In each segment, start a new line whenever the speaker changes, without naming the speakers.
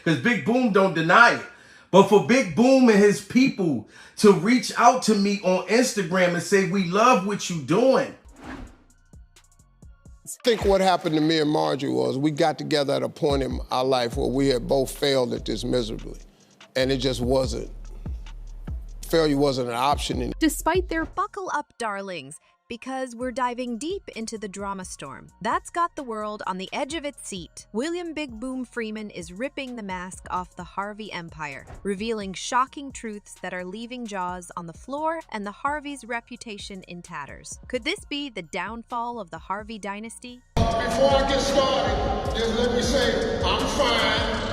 because Big Boom don't deny it. But for Big Boom and his people to reach out to me on Instagram and say, we love what you doing.
I think what happened to me and Marjorie was we got together at a point in our life where we had both failed at this miserably. And it just wasn't. Failure wasn't an option.
Despite their buckle up darlings, because we're diving deep into the drama storm that's got the world on the edge of its seat. William Big Boom Freeman is ripping the mask off the Harvey empire, revealing shocking truths that are leaving jaws on the floor and the Harveys' reputation in tatters. Could this be the downfall of the Harvey dynasty?
Before I get started, just let me say, I'm fine.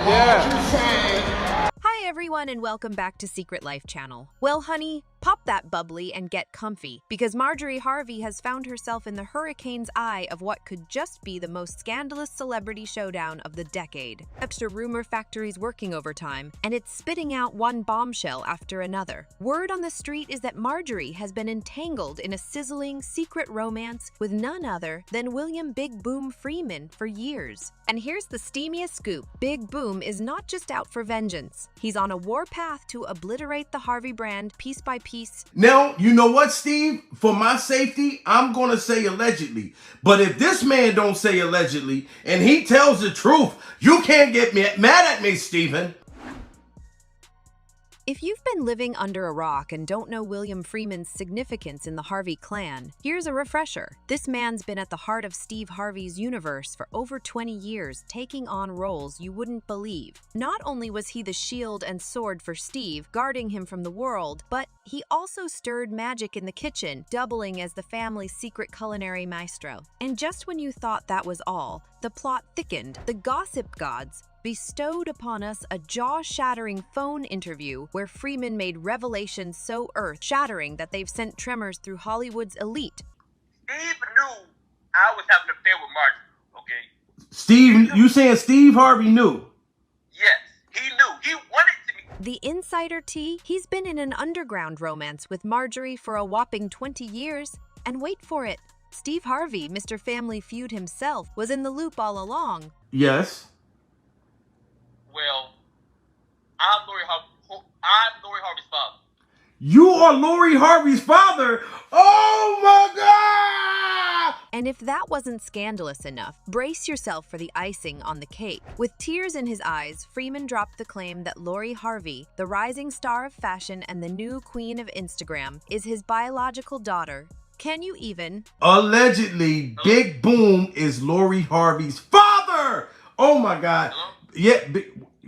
Yeah.
Fine.
Hi everyone and welcome back to Secret Life Channel. Well honey, pop that bubbly and get comfy, because Marjorie Harvey has found herself in the hurricane's eye of what could just be the most scandalous celebrity showdown of the decade. Extra rumor factory's working overtime, and it's spitting out one bombshell after another. Word on the street is that Marjorie has been entangled in a sizzling secret romance with none other than William Big Boom Freeman for years. And here's the steamiest scoop. Big Boom is not just out for vengeance. He's on a warpath to obliterate the Harvey brand piece by piece.
Now, you know what, Steve? For my safety, I'm going to say allegedly. But if this man don't say allegedly and he tells the truth, you can't get mad at me, Stephen.
If you've been living under a rock and don't know William Freeman's significance in the Harvey clan, here's a refresher. This man's been at the heart of Steve Harvey's universe for over 20 years, taking on roles you wouldn't believe. Not only was he the shield and sword for Steve, guarding him from the world, but he also stirred magic in the kitchen, doubling as the family's secret culinary maestro. And just when you thought that was all, the plot thickened. The gossip gods bestowed upon us a jaw-shattering phone interview where Freeman made revelations so earth-shattering that they've sent tremors through Hollywood's elite.
Steve knew I was having an affair with Marjorie, okay?
Steve, you saying Steve Harvey knew?
Yes, he knew. He wanted to be.
The insider tea, he's been in an underground romance with Marjorie for a whopping 20 years. And wait for it, Steve Harvey, Mr. Family Feud himself, was in the loop all along.
Yes.
Well, I'm Lori Harvey's father.
You are Lori Harvey's father? Oh my God!
And if that wasn't scandalous enough, brace yourself for the icing on the cake. With tears in his eyes, Freeman dropped the claim that Lori Harvey, the rising star of fashion and the new queen of Instagram, is his biological daughter. Can you even?
Allegedly, Big Boom is Lori Harvey's father! Oh my God.
Hello?
Yeah,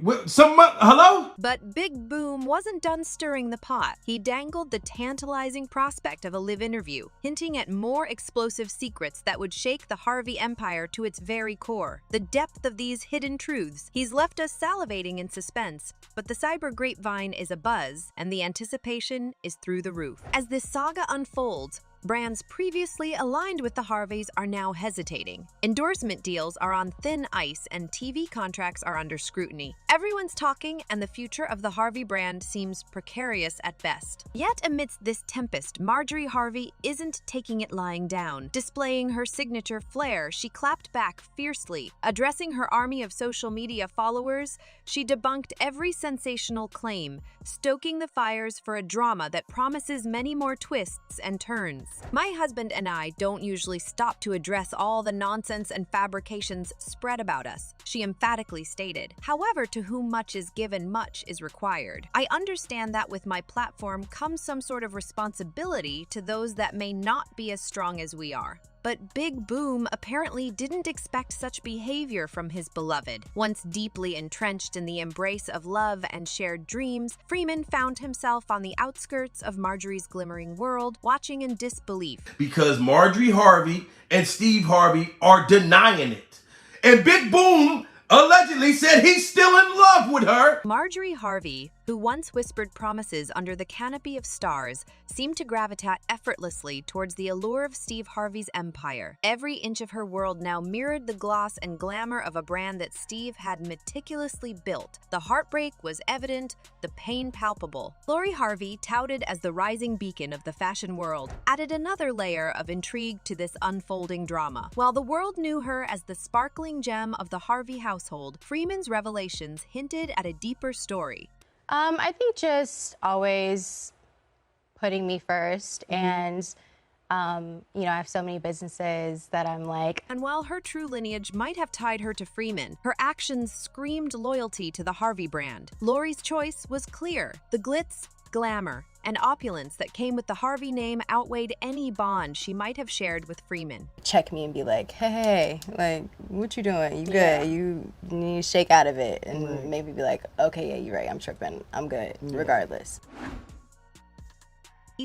hello?
But Big Boom wasn't done stirring the pot. He dangled the tantalizing prospect of a live interview, hinting at more explosive secrets that would shake the Harvey empire to its very core. The depth of these hidden truths, he's left us salivating in suspense, but the cyber grapevine is abuzz, and the anticipation is through the roof. As this saga unfolds, brands previously aligned with the Harveys are now hesitating. Endorsement deals are on thin ice and TV contracts are under scrutiny. Everyone's talking and the future of the Harvey brand seems precarious at best. Yet amidst this tempest, Marjorie Harvey isn't taking it lying down. Displaying her signature flair, she clapped back fiercely. Addressing her army of social media followers, she debunked every sensational claim, stoking the fires for a drama that promises many more twists and turns. My husband and I don't usually stop to address all the nonsense and fabrications spread about us, she emphatically stated. However, to whom much is given, much is required. I understand that with my platform comes some sort of responsibility to those that may not be as strong as we are. But Big Boom apparently didn't expect such behavior from his beloved. Once deeply entrenched in the embrace of love and shared dreams, Freeman found himself on the outskirts of Marjorie's glimmering world, watching in disbelief.
Because Marjorie Harvey and Steve Harvey are denying it. And Big Boom allegedly said he's still in love with her.
Marjorie Harvey, who once whispered promises under the canopy of stars, seemed to gravitate effortlessly towards the allure of Steve Harvey's empire. Every inch of her world now mirrored the gloss and glamour of a brand that Steve had meticulously built. The heartbreak was evident, the pain palpable. Lori Harvey, touted as the rising beacon of the fashion world, added another layer of intrigue to this unfolding drama. While the world knew her as the sparkling gem of the Harvey household, Freeman's revelations hinted at a deeper story.
I think just always putting me first, and you know, I have so many businesses that I'm like.
And while her true lineage might have tied her to Freeman, her actions screamed loyalty to the Harvey brand. Lori's choice was clear. The glitz, glamour, and opulence that came with the Harvey name outweighed any bond she might have shared with Freeman.
Check me and be like, hey, like, what you doing? You good?
Yeah.
You need to shake out of it, and maybe be like, okay, yeah, you're right, I'm tripping. I'm good, regardless.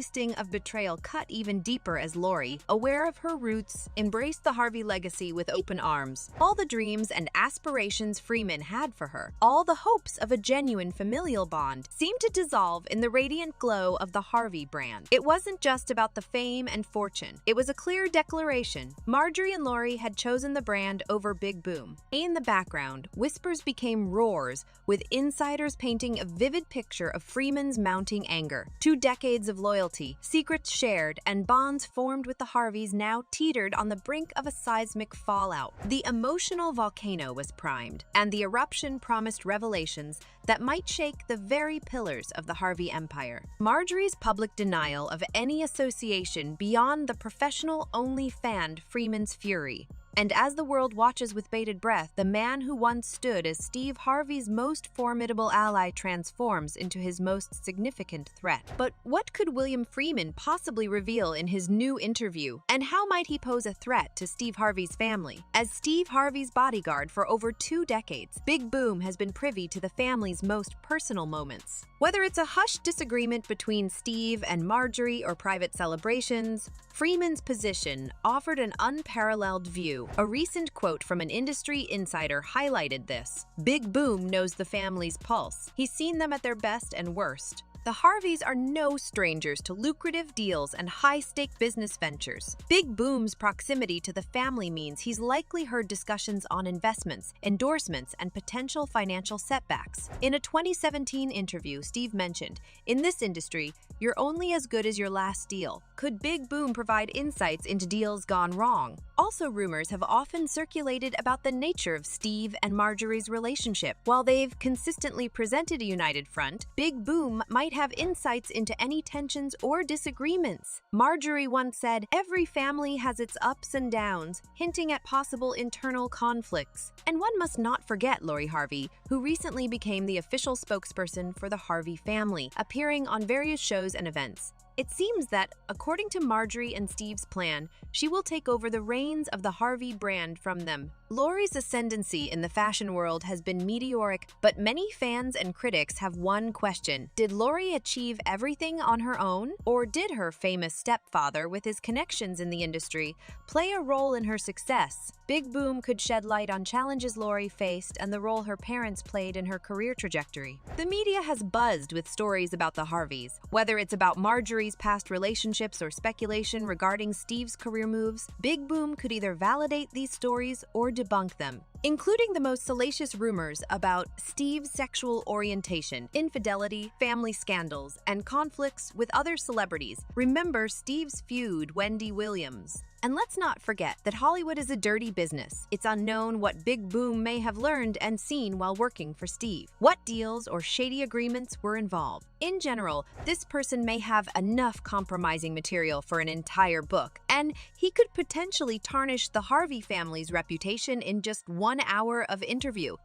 Sting of betrayal cut even deeper as Lori, aware of her roots, embraced the Harvey legacy with open arms. All the dreams and aspirations Freeman had for her, all the hopes of a genuine familial bond, seemed to dissolve in the radiant glow of the Harvey brand. It wasn't just about the fame and fortune. It was a clear declaration. Marjorie and Lori had chosen the brand over Big Boom. In the background, whispers became roars, with insiders painting a vivid picture of Freeman's mounting anger. 2 decades of loyalty, secrets shared, and bonds formed with the Harveys now teetered on the brink of a seismic fallout. The emotional volcano was primed, and the eruption promised revelations that might shake the very pillars of the Harvey empire. Marjorie's public denial of any association beyond the professional only fanned Freeman's fury. And as the world watches with bated breath, the man who once stood as Steve Harvey's most formidable ally transforms into his most significant threat. But what could William Freeman possibly reveal in his new interview? And how might he pose a threat to Steve Harvey's family? As Steve Harvey's bodyguard for over 2 decades, Big Boom has been privy to the family's most personal moments. Whether it's a hushed disagreement between Steve and Marjorie or private celebrations, Freeman's position offered an unparalleled view. A recent quote from an industry insider highlighted this. Big Boom knows the family's pulse. He's seen them at their best and worst. The Harveys are no strangers to lucrative deals and high-stake business ventures. Big Boom's proximity to the family means he's likely heard discussions on investments, endorsements, and potential financial setbacks. In a 2017 interview, Steve mentioned, "In this industry, you're only as good as your last deal." Could Big Boom provide insights into deals gone wrong? Also, rumors have often circulated about the nature of Steve and Marjorie's relationship. While they've consistently presented a united front, Big Boom might have insights into any tensions or disagreements. Marjorie once said, "Every family has its ups and downs," hinting at possible internal conflicts. And one must not forget Lori Harvey, who recently became the official spokesperson for the Harvey family, appearing on various shows and events. It seems that, according to Marjorie and Steve's plan, she will take over the reins of the Harvey brand from them. Lori's ascendancy in the fashion world has been meteoric, but many fans and critics have one question. Did Lori achieve everything on her own? Or did her famous stepfather, with his connections in the industry, play a role in her success? Big Boom could shed light on challenges Lori faced and the role her parents played in her career trajectory. The media has buzzed with stories about the Harveys. Whether it's about Marjorie's past relationships or speculation regarding Steve's career moves, Big Boom could either validate these stories or debunk them, including the most salacious rumors about Steve's sexual orientation, infidelity, family scandals, and conflicts with other celebrities. Remember Steve's feud, Wendy Williams. And let's not forget that Hollywood is a dirty business. It's unknown what Big Boom may have learned and seen while working for Steve. What deals or shady agreements were involved? In general, this person may have enough compromising material for an entire book, and he could potentially tarnish the Harvey family's reputation in just 1 hour of interview.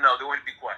No, they want to be quiet.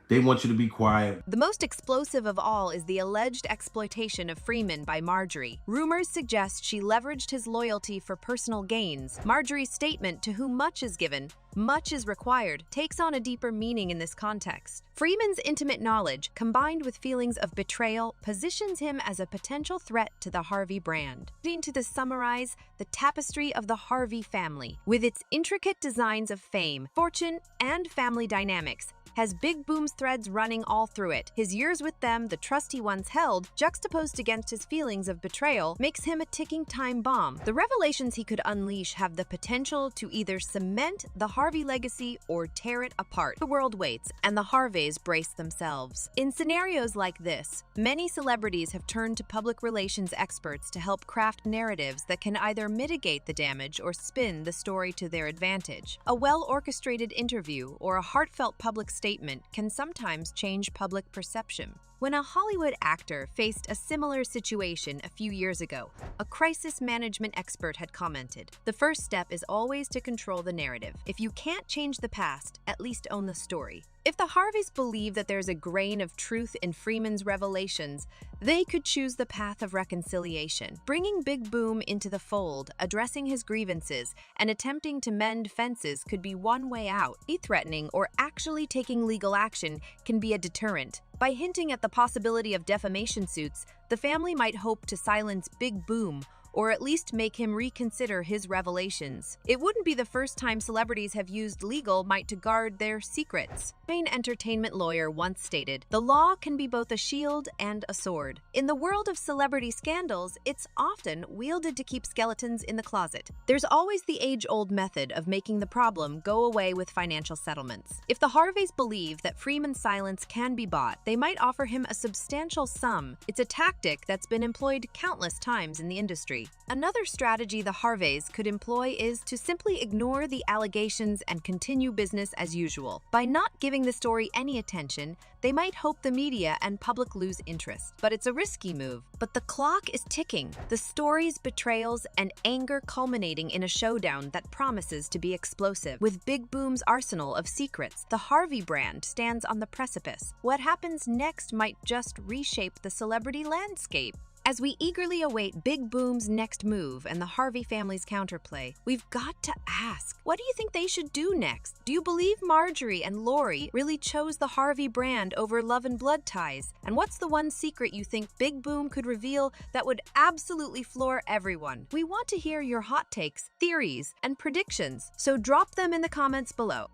They want you to be quiet.
The most explosive of all is the alleged exploitation of Freeman by Marjorie. Rumors suggest she leveraged his loyalty for personal gains. Marjorie's statement, "To whom much is given, much is required," takes on a deeper meaning in this context. Freeman's intimate knowledge, combined with feelings of betrayal, positions him as a potential threat to the Harvey brand. To summarize, the tapestry of the Harvey family, with its intricate designs of fame, fortune, and family dynamics, has Big Boom's threads running all through it. His years with them, the trust he once held, juxtaposed against his feelings of betrayal, makes him a ticking time bomb. The revelations he could unleash have the potential to either cement the Harvey legacy or tear it apart. The world waits, and the Harveys brace themselves. In scenarios like this, many celebrities have turned to public relations experts to help craft narratives that can either mitigate the damage or spin the story to their advantage. A well-orchestrated interview or a heartfelt public statement can sometimes change public perception. When a Hollywood actor faced a similar situation a few years ago, a crisis management expert had commented, "The first step is always to control the narrative. If you can't change the past, at least own the story." If the Harveys believe that there's a grain of truth in Freeman's revelations, they could choose the path of reconciliation. Bringing Big Boom into the fold, addressing his grievances, and attempting to mend fences could be one way out. Threatening or actually taking legal action can be a deterrent. By hinting at the possibility of defamation suits, the family might hope to silence Big Boom or at least make him reconsider his revelations. It wouldn't be the first time celebrities have used legal might to guard their secrets. Main entertainment lawyer once stated, "The law can be both a shield and a sword." In the world of celebrity scandals, it's often wielded to keep skeletons in the closet. There's always the age-old method of making the problem go away with financial settlements. If the Harveys believe that Freeman's silence can be bought, they might offer him a substantial sum. It's a tactic that's been employed countless times in the industry. Another strategy the Harveys could employ is to simply ignore the allegations and continue business as usual. By not giving the story any attention, they might hope the media and public lose interest. But it's a risky move. But the clock is ticking. The stories, betrayals, and anger culminating in a showdown that promises to be explosive. With Big Boom's arsenal of secrets, the Harvey brand stands on the precipice. What happens next might just reshape the celebrity landscape. As we eagerly await Big Boom's next move and the Harvey family's counterplay, we've got to ask, what do you think they should do next? Do you believe Marjorie and Lori really chose the Harvey brand over love and blood ties? And what's the one secret you think Big Boom could reveal that would absolutely floor everyone? We want to hear your hot takes, theories, and predictions, so drop them in the comments below.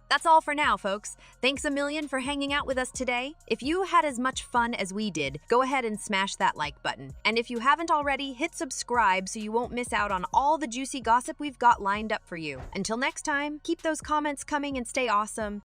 That's all for now, folks. Thanks a million for hanging out with us today. If you had as much fun as we did, go ahead and smash that like button. And if you haven't already, hit subscribe so you won't miss out on all the juicy gossip we've got lined up for you. Until next time, keep those comments coming and stay awesome.